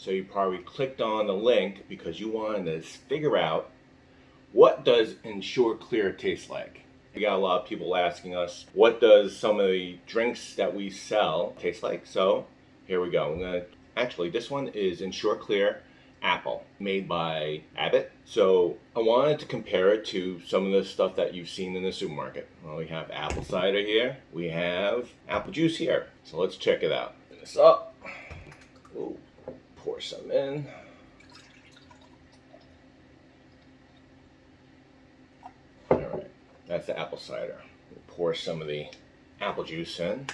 So you probably clicked on the link because you wanted to figure out, what does Ensure Clear taste like? We got a lot of people asking us, what does some of the drinks that we sell taste like? So here we go. Actually, this one is Ensure Clear Apple, made by Abbott. So I wanted to compare it to some of the stuff that you've seen in the supermarket. Well, we have apple cider here. We have apple juice here. So let's check it out. Open this up. Ooh, pour some in. All right, that's the apple cider. We'll pour some of the apple juice in.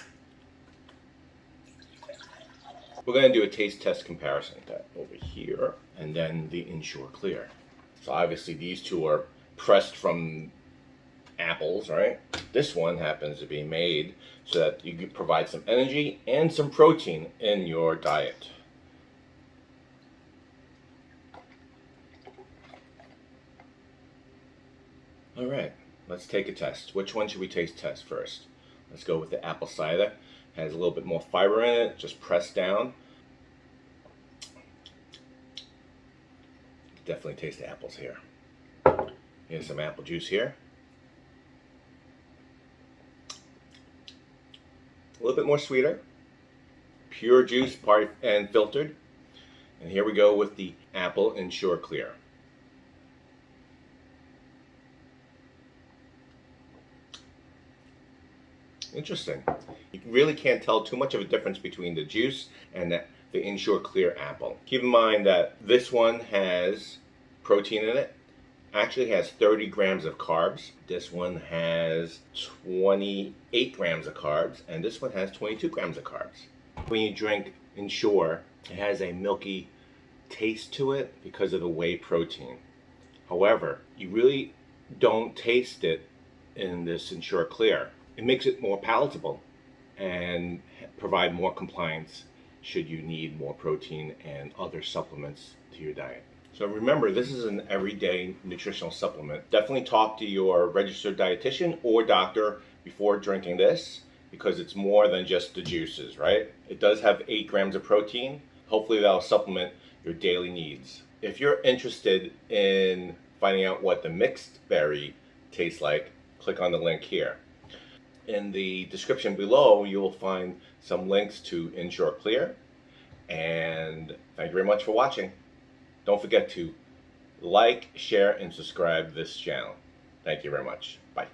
We're going to do a taste test comparison. That over here, and then the Ensure Clear. So obviously these two are pressed from apples, right? This one happens to be made so that you can provide some energy and some protein in your diet. All right, let's take a test. Which one should we taste test first? Let's go with the apple cider. Has a little bit more fiber in it, just pressed down. Definitely taste the apples here. Here's some apple juice here. A little bit more sweeter. Pure juice and filtered. And here we go with the Apple Ensure Clear. Interesting. You really can't tell too much of a difference between the juice and the Ensure Clear apple. Keep in mind that this one has protein in it. Actually has 30 grams of carbs. This one has 28 grams of carbs, and this one has 22 grams of carbs. When you drink Ensure, it has a milky taste to it because of the whey protein. However, you really don't taste it in this Ensure Clear. It makes it more palatable and provide more compliance should you need more protein and other supplements to your diet. So remember, this is an everyday nutritional supplement. Definitely talk to your registered dietitian or doctor before drinking this, because it's more than just the juices, right? It does have 8 grams of protein. Hopefully that'll supplement your daily needs. If you're interested in finding out what the mixed berry tastes like, click on the link here. In the description below, you will find some links to Ensure Clear. And thank you very much for watching. Don't forget to like, share, and subscribe this channel. Thank you very much. Bye.